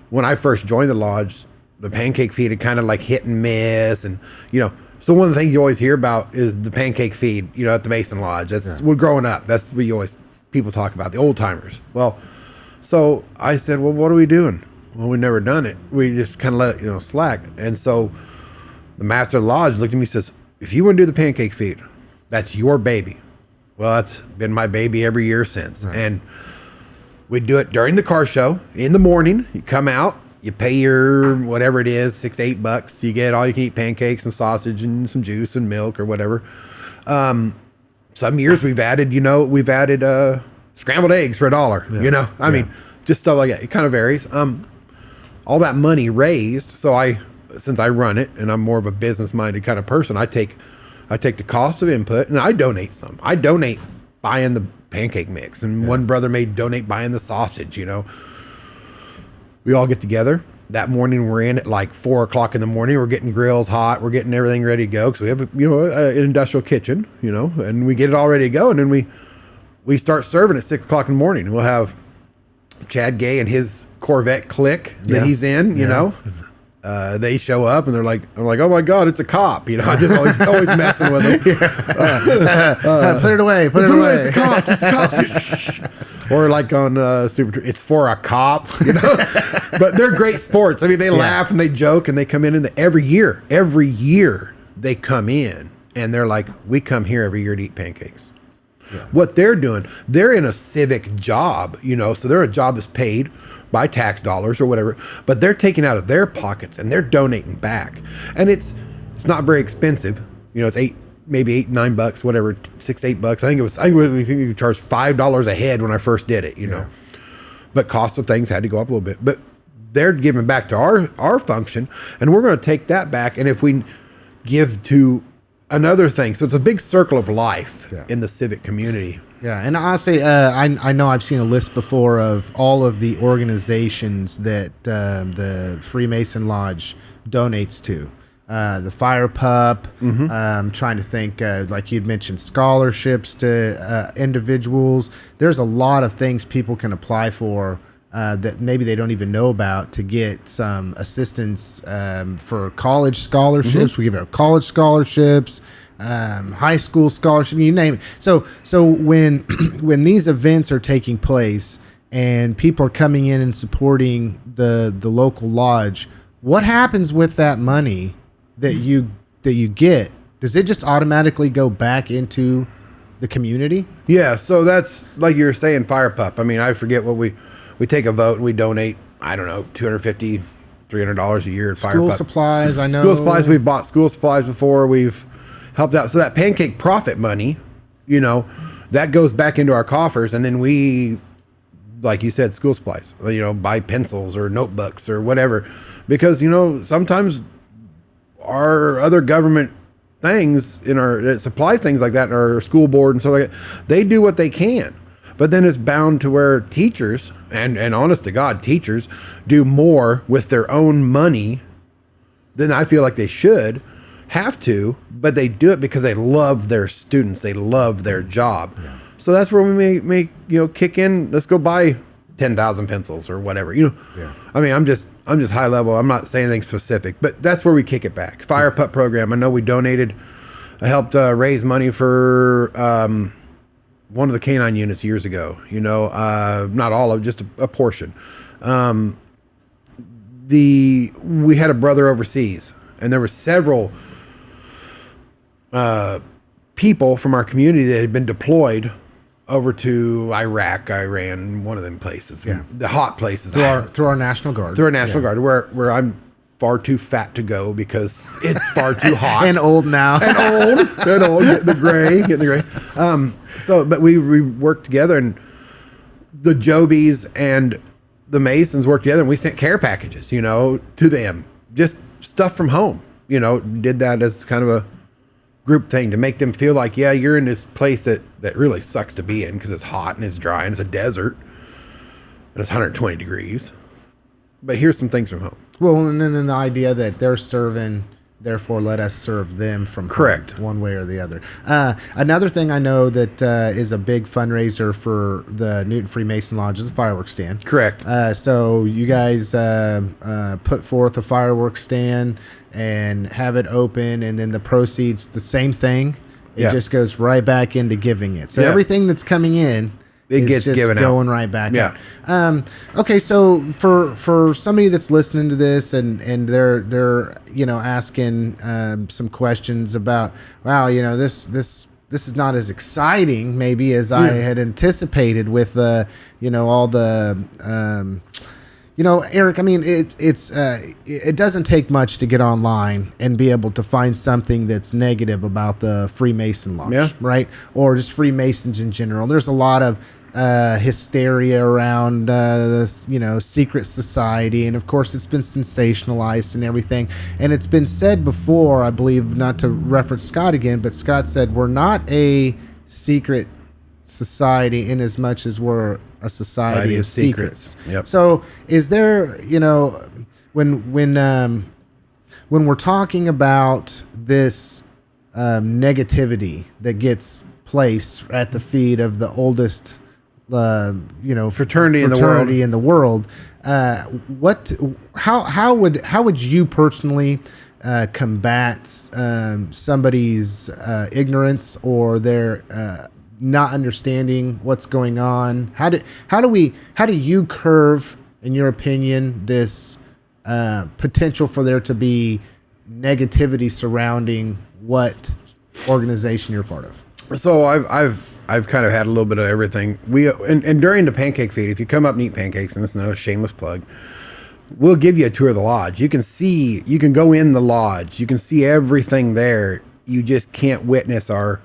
When I first joined the lodge, the pancake feed had kind of like hit and miss. And, so one of the things you always hear about is the pancake feed, at the Mason Lodge. That's we're growing up. That's what people talk about, the old timers. Well, so I said, well, what are we doing? Well, we've never done it. We just kind of let it, slack. And so the master of the lodge looked at me and says, if you want to do the pancake feed, that's your baby. Well, that's been my baby every year since. Right. And we do it during the car show in the morning. You come out, you pay your whatever it is, $6, $8. You get all you can eat pancakes and sausage and some juice and milk or whatever. Some years we've added scrambled eggs for $1. I mean, just stuff like that. It kind of varies. All that money raised. So since I run it and I'm more of a business minded kind of person, I take the cost of input and I donate some. I donate buying the pancake mix, and one brother may donate buying the sausage. We all get together that morning. We're in at like 4 o'clock in the morning. We're getting grills hot. We're getting everything ready to go because we have an industrial kitchen, and we get it all ready to go. And then we start serving at 6 o'clock in the morning. We'll have Chad Gay and his Corvette clique that he's in. They show up and I'm like, oh my God, it's a cop. I just always messing with them. Put it away. It's a cop. It's a cop. Or like on Super, it's for a cop. But they're great sports. I mean, they laugh and they joke and they come in, and every year they come in and they're like, we come here every year to eat pancakes. Yeah. What they're doing, they're in a civic job, so they're a job that's paid by tax dollars or whatever, but they're taking out of their pockets and they're donating back. And it's not very expensive. It's maybe $8, $9, whatever, $6, $8. I think we charged $5 a head when I first did it, but cost of things had to go up a little bit, but they're giving back to our function, and we're going to take that back. And if we give to another thing, so it's a big circle of life in the civic community. Yeah, and honestly, I know I've seen a list before of all of the organizations that the Freemason Lodge donates to. The Fire Pup, trying to think, like you'd mentioned, scholarships to individuals. There's a lot of things people can apply for that maybe they don't even know about to get some assistance for college scholarships. We give out college scholarships. High school scholarship, you name it. So when these events are taking place and people are coming in and supporting the local lodge, what happens with that money that you get? Does it just automatically go back into the community? Yeah, so that's like you were saying, Fire Pup. I mean, I forget what we take a vote and we donate, I don't know, $250, $300 a year at Fire Pup. School supplies, I know. School supplies, we've bought school supplies before. We've helped out. So that pancake profit money, that goes back into our coffers. And then we, like you said, school supplies, buy pencils or notebooks or whatever. Because, sometimes our other government things in our supply things like that, in our school board and stuff like that, they do what they can. But then it's bound to where teachers, and honest to God, teachers do more with their own money than I feel like they should have to, but they do it because they love their students. They love their job. Yeah. So that's where we may kick in. Let's go buy 10,000 pencils or whatever, Yeah. I mean, I'm just high level. I'm not saying anything specific, but that's where we kick it back. Fire Pup program. I know we donated, I helped raise money for one of the canine units years ago, not all of, just a portion. We had a brother overseas, and there were several people from our community that had been deployed over to Iraq, Iran, one of them places, the hot places. Through our National Guard. Through our National Guard, where I'm far too fat to go because it's far too hot. And old now. and old, getting the gray. But we worked together, and the Jobies and the Masons worked together, and we sent care packages, to them. Just stuff from home, did that as kind of a group thing to make them feel like, you're in this place that really sucks to be in because it's hot and it's dry and it's a desert and it's 120 degrees. But here's some things from home. Well, and then the idea that they're serving therefore let us serve them from Correct. home, one way or the other. Another thing I know that is a big fundraiser for the Newton Freemason Lodge is a fireworks stand. Correct. So you guys put forth a fireworks stand and have it open, and then the proceeds, the same thing. It just goes right back into giving it. So everything that's coming in, it gets just given going right back out. Okay, so for somebody that's listening to this and they're asking some questions about, wow, this is not as exciting maybe as I had anticipated with all the Eric, I mean, it doesn't take much to get online and be able to find something that's negative about the Freemason Lodge, right? Or just Freemasons in general. There's a lot of hysteria around this, secret society, and of course it's been sensationalized and everything. And it's been said before, I believe, not to reference Scott again, but Scott said we're not a secret society in as much as we're a society of secrets. Yep. So is there, when we're talking about this negativity that gets placed at the feet of the oldest fraternity in the world, how would you personally combat somebody's ignorance or their not understanding what's going on? How do you curve, in your opinion, this potential for there to be negativity surrounding what organization you're part of? So I've kind of had a little bit of everything. And during the pancake feed, if you come up and eat pancakes, and this is another shameless plug, we'll give you a tour of the lodge. You can go in the lodge. You can see everything there. You just can't witness our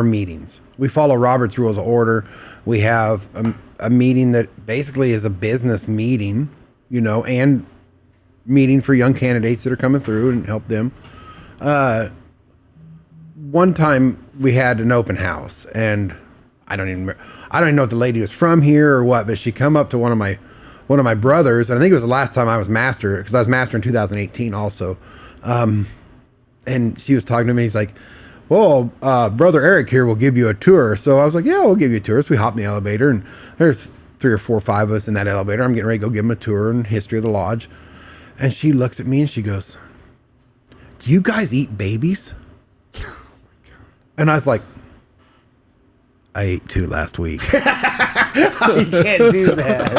meetings. We follow Robert's Rules of Order. We have a meeting that basically is a business meeting, and meeting for young candidates that are coming through and help them. One time we had an open house, and I don't even know if the lady was from here or what, but she come up to one of my brothers, and I think it was the last time I was master, because I was master in 2018 also. And she was talking to me. He's like, well, Brother Eric here will give you a tour. So I was like, yeah, we'll give you a tour. So we hopped in the elevator, and there's 3 or 4 or 5 of us in that elevator. I'm getting ready to go give him a tour and history of the lodge. And she looks at me and she goes, do you guys eat babies? Oh my God. And I was like, I ate 2 last week. You can't do that.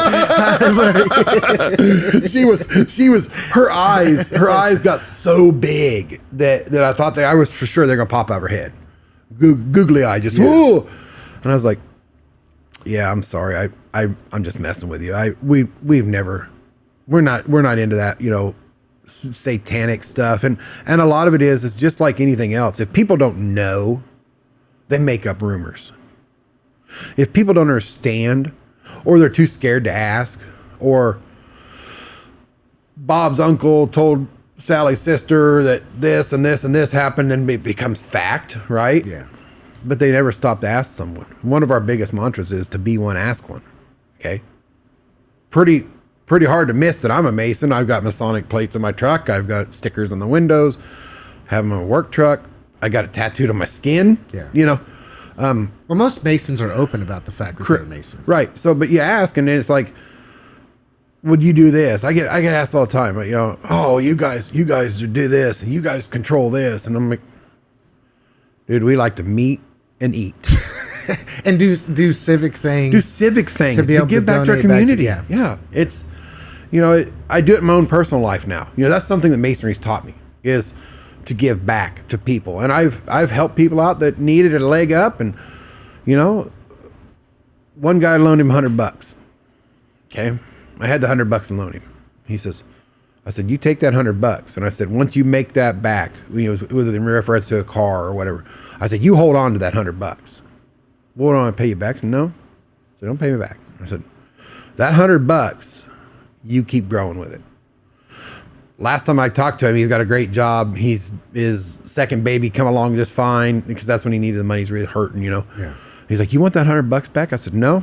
Her eyes got so big that I thought I was for sure they're going to pop out her head. Googly eye, just, whoa. And I was like, yeah, I'm sorry. I'm just messing with you. We're not into that, satanic stuff. And a lot of it is just like anything else. If people don't know, they make up rumors. If people don't understand, or they're too scared to ask, or Bob's uncle told Sally's sister that this and this and this happened, then it becomes fact, right? Yeah. But they never stop to ask someone. One of our biggest mantras is to be one, ask one. Okay. Pretty hard to miss that I'm a Mason. I've got Masonic plates in my truck. I've got stickers on the windows. Have them in my work truck. I got it tattooed on my skin. Yeah. Well, most Masons are open about the fact that they're a Mason. Right. So, but you ask, and then it's like, would you do this? I get asked all the time, but oh, you guys do this, and you guys control this. And I'm like, dude, we like to meet and eat. And do civic things. To give back to our community. Yeah. It's, I do it in my own personal life now. That's something that Masonry's taught me, is to give back to people. And I've helped people out that needed a leg up, and one guy loaned him $100. Okay. I had the $100 and loaned him. I said, you take that $100. And I said, once you make that back, whether in reference to a car or whatever, I said, you hold on to that $100. What do I pay you back? I said, no. So don't pay me back. I said, that $100, you keep growing with it. Last time I talked to him, he's got a great job. His second baby come along just fine, because that's when he needed the money. He's really hurting, Yeah. He's like, you want that $100 back? I said, no.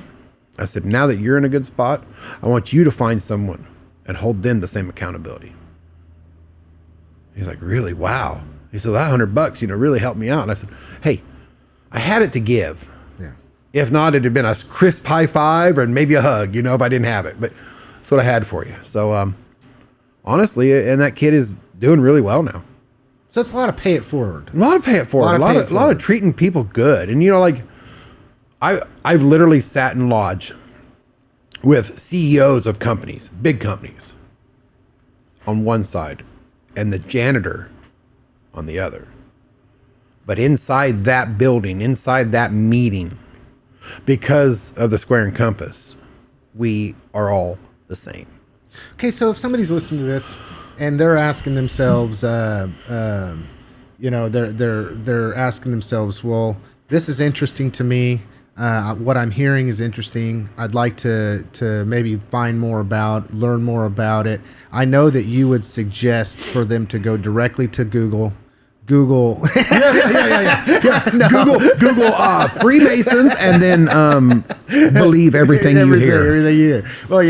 I said, now that you're in a good spot, I want you to find someone and hold them the same accountability. He's like, really? Wow. He said, that $100, really helped me out. And I said, hey, I had it to give. Yeah. If not, it'd have been a crisp high five and maybe a hug, if I didn't have it. But that's what I had for you. So, honestly, and that kid is doing really well now. So it's a lot of pay it forward. A lot of pay it forward. A lot of treating people good. And, I've literally sat in lodge with CEOs of companies, big companies, on one side and the janitor on the other. But inside that building, inside that meeting, because of the square and compass, we are all the same. Okay, so if somebody's listening to this and they're asking themselves, they're asking themselves, well, this is interesting to me. What I'm hearing is interesting. I'd like to maybe learn more about it. I know that you would suggest for them to go directly to Google. Yeah. No. Google Freemasons, and then believe everything you hear. Well,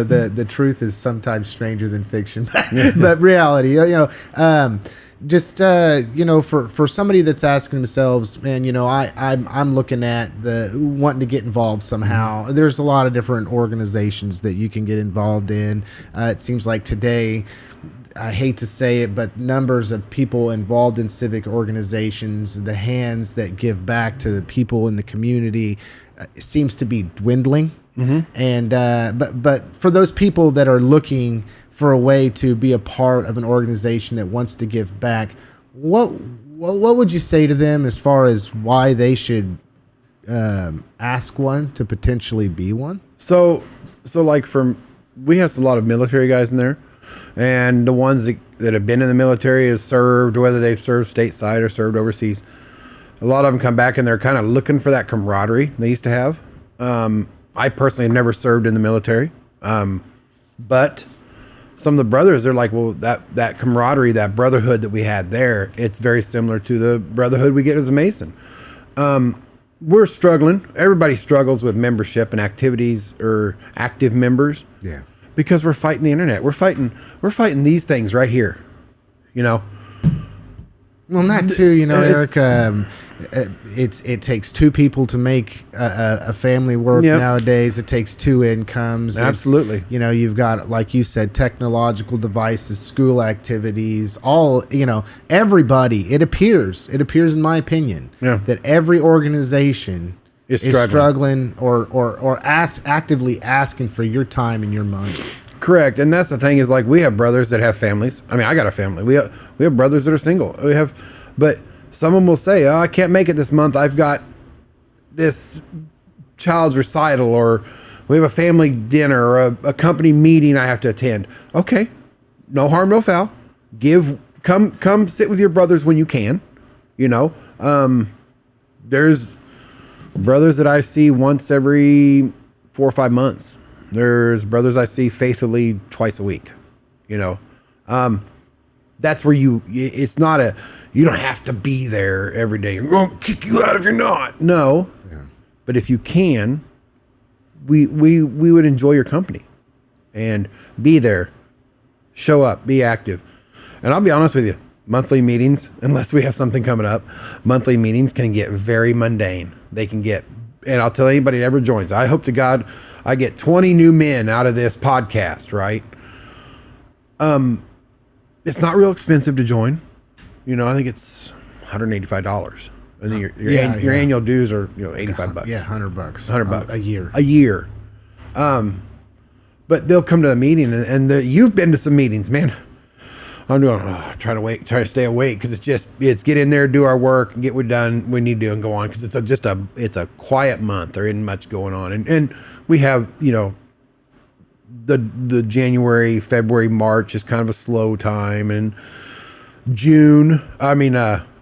the truth is sometimes stranger than fiction, but reality, for somebody that's asking themselves, man, I'm looking at wanting to get involved somehow. There's a lot of different organizations that you can get involved in. It seems like today, I hate to say it, but numbers of people involved in civic organizations, the hands that give back to the people in the community, seems to be dwindling. Mm-hmm. And but for those people that are looking for a way to be a part of an organization that wants to give back, what would you say to them as far as why they should ask one to potentially be one? So like we have a lot of military guys in there. And the ones that have been in the military has served, whether they've served stateside or served overseas. A lot of them come back and they're kind of looking for that camaraderie they used to have. I personally have never served in the military. But some of the brothers, they're like, well, that camaraderie, that brotherhood that we had there, it's very similar to the brotherhood we get as a Mason. We're struggling. Everybody struggles with membership and activities or active members. Yeah. Because we're fighting the internet. We're fighting these things right here. Well, not too, Eric. It takes two people to make a family work nowadays. It takes two incomes. Absolutely. You've got, like you said, technological devices, school activities, all, everybody. It appears in my opinion, that every organization is struggling or actively asking for your time and your money. Correct. And that's the thing is, like, we have brothers that have families. I mean, I got a family. We have brothers that are single. But someone will say, oh, I can't make it this month. I've got this child's recital, or we have a family dinner, or a company meeting I have to attend. Okay. No harm, no foul. Come sit with your brothers when you can. There's brothers that I see once every 4 or 5 months. There's brothers I see faithfully twice a week. That's where it's not you don't have to be there every day. I'm going to kick you out if you're not. No. Yeah. But if you can, we would enjoy your company and be there, show up, be active. And I'll be honest with you, monthly meetings, unless we have something coming up, monthly meetings can get very mundane. They can get, and I'll tell anybody that ever joins, I hope to God I get 20 new men out of this podcast, right? It's not real expensive to join. I think it's $185. I think your annual dues are $85. Yeah, $100. $100 a year. A year. But they'll come to a meeting, and you've been to some meetings, man. I'm trying to stay awake because it's get in there, do our work, get what done we need to do, and go on, because it's a quiet month. There isn't much going on, and we have the January, February, March is kind of a slow time, and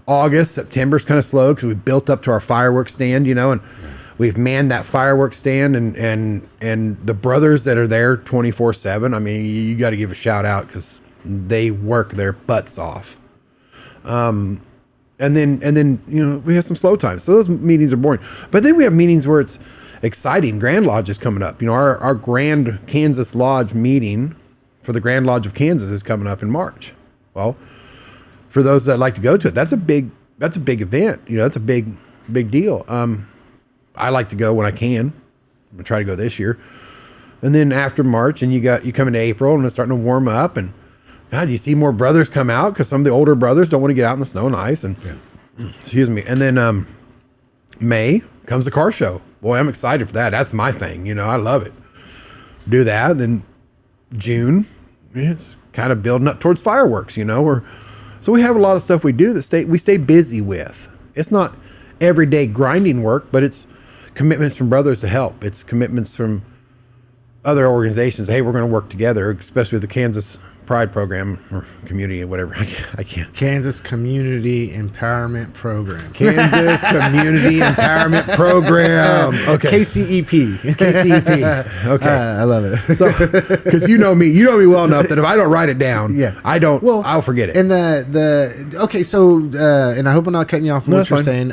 August, September is kind of slow because we built up to our fireworks stand, and we've manned that fireworks stand, and the brothers that are there 24/7. I mean, you got to give a shout out because they work their butts off. And then we have some slow times. So those meetings are boring. But then we have meetings where it's exciting. Grand Lodge is coming up. Our Grand Kansas Lodge meeting for the Grand Lodge of Kansas is coming up in March. Well, for those that like to go to it, that's a big event. You know, that's a big deal. I like to go when I can. I'm gonna try to go this year. And then after March, and you come into April, and it's starting to warm up, and now you see more brothers come out because some of the older brothers don't want to get out in the snow and ice. And excuse me. And then May comes the car show. Boy, I'm excited for that. That's my thing. You know, I love it. Do that. And then June, it's kind of building up towards fireworks. You know, so we have a lot of stuff we do that we stay busy with. It's not everyday grinding work, but it's commitments from brothers to help. It's commitments from other organizations. Hey, we're going to work together, especially with the Kansas Pride Program or community or whatever. I can't. Kansas Community Empowerment Program. Kansas Community Empowerment Program. Okay. KCEP. KCEP. Okay. I love it. So, because you know me well enough that if I don't write it down, I don't. Well, I'll forget it. And okay. So, and I hope I'm not cutting you off from what you're saying.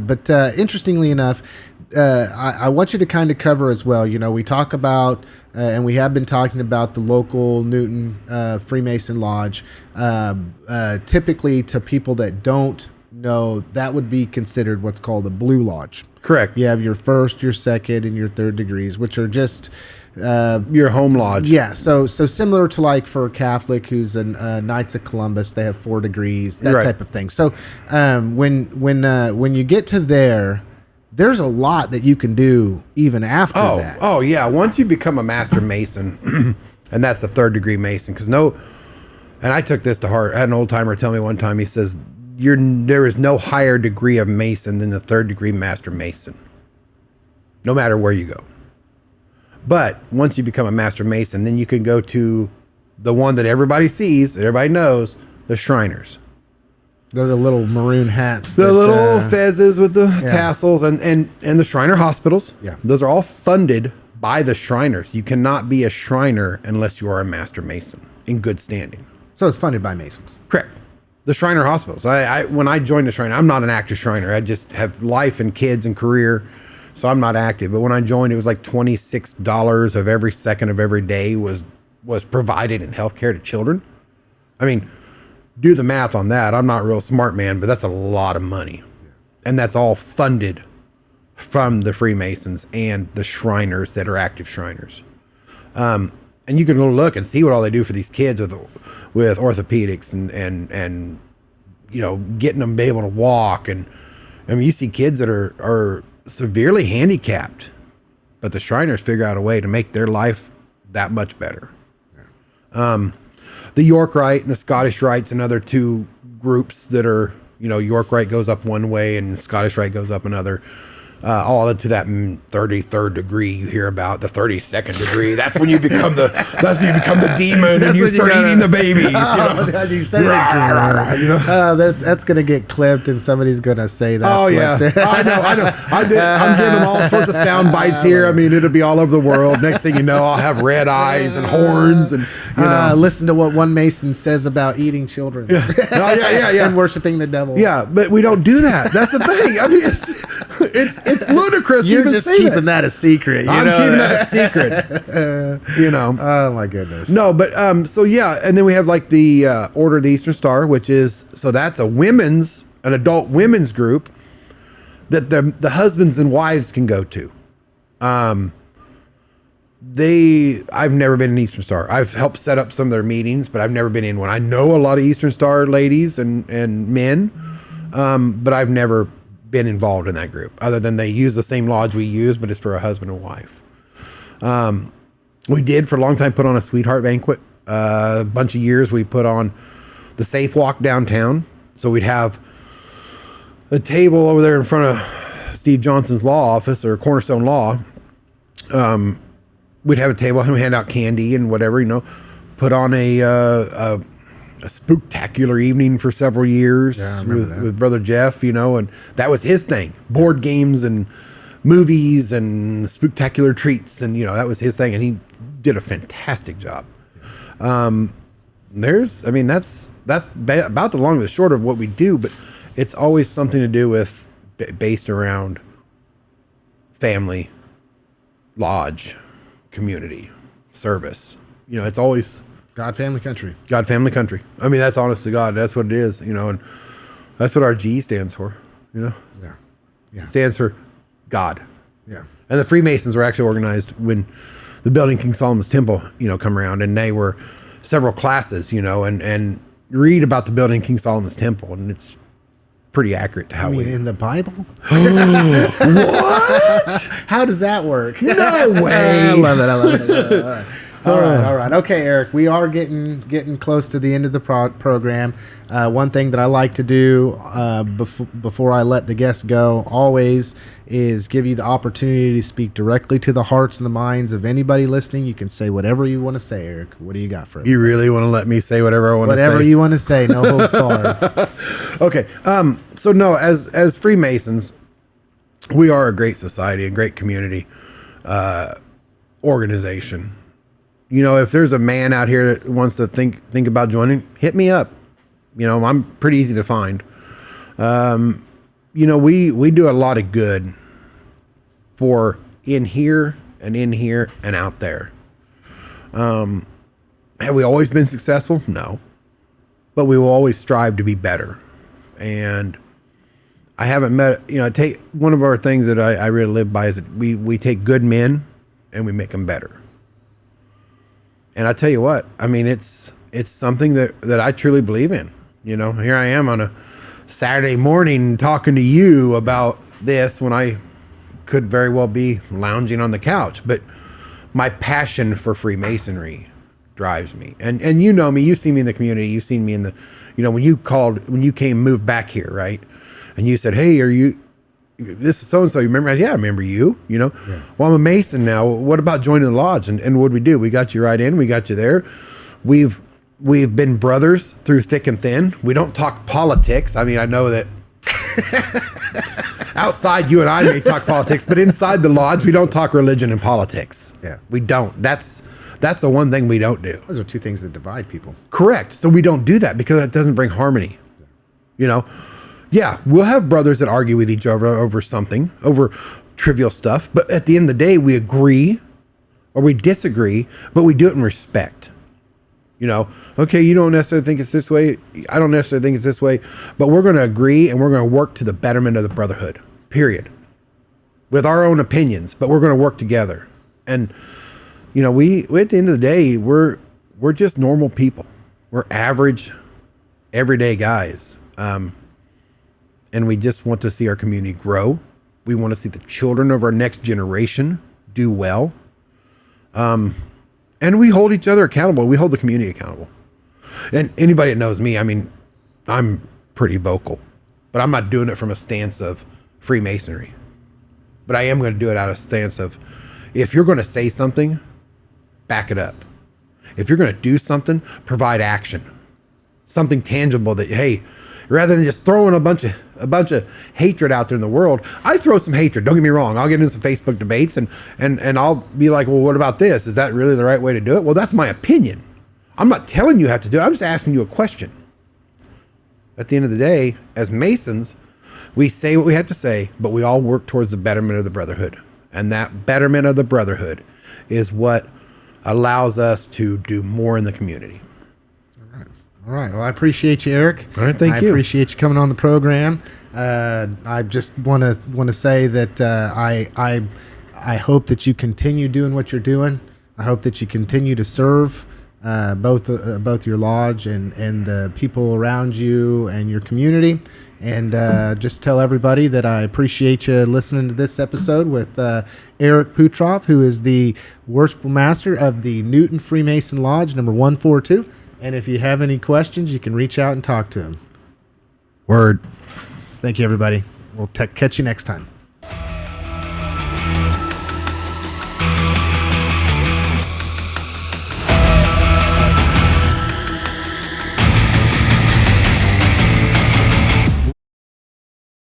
But interestingly enough, I want you to kind of cover as well. You know, we talk about, and we have been talking about the local Newton Freemason Lodge. Typically, to people that don't know, that would be considered what's called a blue lodge. Correct. You have your first, your second, and your third degrees, which are just your home lodge. Yeah. So similar to like for a Catholic who's a Knights of Columbus, they have 4 degrees, that type of thing. So when you get to there, there's a lot that you can do even after that. Oh, yeah. Once you become a master mason, and that's the 3rd degree mason, and I took this to heart. I had an old timer tell me one time, he says, there is no higher degree of mason than the 3rd degree master mason, no matter where you go. But once you become a master mason, then you can go to the one that everybody sees, that everybody knows, the Shriners. They're the little maroon hats. The little fezzes with the tassels and the Shriner hospitals. Yeah. Those are all funded by the Shriners. You cannot be a Shriner unless you are a master mason in good standing. So it's funded by Masons. Correct. The Shriner hospitals. When I joined the Shriner, I'm not an active Shriner. I just have life and kids and career, so I'm not active. But when I joined, it was like $26 of every second of every day was provided in healthcare to children. I mean, do the math on that. I'm not a real smart man, but that's a lot of money. And that's all funded from the Freemasons and the Shriners that are active Shriners. And you can go look and see what all they do for these kids with orthopedics and you know, getting them to be able to walk. And I mean, you see kids that are severely handicapped, but the Shriners figure out a way to make their life that much better. The York Rite and the Scottish Rites, another 2 groups that are, you know, York Rite goes up one way and Scottish Rite goes up another. All to that 33rd degree you hear about, the 32nd degree. That's when you become the demon and you start eating the babies. You know? You said that's gonna get clipped and somebody's gonna say that. Oh yeah, I know. I'm giving them all sorts of sound bites here. I mean, it'll be all over the world. Next thing you know, I'll have red eyes and horns, and you know. Listen to what one Mason says about eating children. Yeah. And worshiping the devil. Yeah, but we don't do that. That's the thing. I mean, it's ludicrous. You're just keeping that a secret. I'm keeping that a secret. You know. Oh my goodness. No, but so yeah, and then we have like the Order of the Eastern Star, which is that's an adult women's group that the husbands and wives can go to. I've never been in Eastern Star. I've helped set up some of their meetings, but I've never been in one. I know a lot of Eastern Star ladies and men, but I've never been involved in that group, other than they use the same lodge we use, but it's for a husband and wife. We did for a long time put on a sweetheart banquet. A bunch of years we put on the Safe Walk downtown. So we'd have a table over there in front of Steve Johnson's law office, or Cornerstone Law. We'd have a table and hand out candy and whatever, you know, put on a spooktacular evening for several years with Brother Jeff, you know, and that was his thing. Board games and movies and spooktacular treats, and you know, that was his thing, and he did a fantastic job. That's about the long and the short of what we do, but it's always something to do with based around family, lodge, community, service. You know, it's always God, family, country. God, family, country. I mean, that's honest to God. That's what it is, you know, and that's what our G stands for, you know? Yeah. Yeah. It stands for God. Yeah. And the Freemasons were actually organized when the building King Solomon's Temple, you know, come around, and they were several classes, you know, and read about the building King Solomon's Temple, and it's pretty accurate to how in the Bible? What? How does that work? No way. I love it. All right. Okay, Eric, we are getting close to the end of the program. One thing that I like to do before I let the guests go always is give you the opportunity to speak directly to the hearts and the minds of anybody listening. You can say whatever you want to say, Eric. What do you got for us? You really want to let me say whatever I want to say? Whatever you want to say. No holds barred. Okay. So no, as Freemasons, we are a great society, a great community organization. You know, if there's a man out here that wants to think about joining, hit me up. You know, I'm pretty easy to find. You know, we do a lot of good for in here and out there. Have we always been successful? No. But we will always strive to be better. And I haven't met, you know, one of our things that I really live by is that we take good men and we make them better. And I tell you what, I mean, it's something that I truly believe in. You know, here I am on a Saturday morning talking to you about this when I could very well be lounging on the couch. But my passion for Freemasonry drives me. And you know me, you've seen me in the community, you've seen me in the, you know, when you moved back here, right? And you said, hey, this is so-and-so, you remember? Yeah, I remember you, you know? Yeah. Well, I'm a Mason now. What about joining the lodge? And what did we do? We got you right in. We got you there. We've been brothers through thick and thin. We don't talk politics. I mean, I know that outside you and I may talk politics, but inside the lodge, we don't talk religion and politics. Yeah. We don't. That's the one thing we don't do. Those are two things that divide people. Correct. So we don't do that because it doesn't bring harmony. Yeah. You know? Yeah, we'll have brothers that argue with each other over something, over trivial stuff. But at the end of the day, we agree or we disagree, but we do it in respect. You know, okay, you don't necessarily think it's this way. I don't necessarily think it's this way. But we're going to agree and we're going to work to the betterment of the brotherhood, period. With our own opinions, but we're going to work together. And, you know, we at the end of the day, we're just normal people. We're average, everyday guys. And we just want to see our community grow. We want to see the children of our next generation do well. And we hold each other accountable. We hold the community accountable. And anybody that knows me, I mean, I'm pretty vocal. But I'm not doing it from a stance of Freemasonry. But I am going to do it out of a stance of, if you're going to say something, back it up. If you're going to do something, provide action. Something tangible that, hey, rather than just throwing a bunch of hatred out there in the world. I throw some hatred. Don't get me wrong. I'll get into some Facebook debates and I'll be like, well, what about this? Is that really the right way to do it? Well, that's my opinion. I'm not telling you how to do it. I'm just asking you a question. At the end of the day, as Masons, we say what we have to say, but we all work towards the betterment of the brotherhood. And that betterment of the brotherhood is what allows us to do more in the community. All right. Well, I appreciate you, Eric. All right. Thank you. I appreciate you coming on the program. I just want to say that I hope that you continue doing what you're doing. I hope that you continue to serve both your lodge and the people around you and your community. And just tell everybody that I appreciate you listening to this episode with Eric Puttroff, who is the Worshipful Master of the Newton Freemason Lodge, number 142. And if you have any questions, you can reach out and talk to him. Word. Thank you, everybody. We'll catch you next time.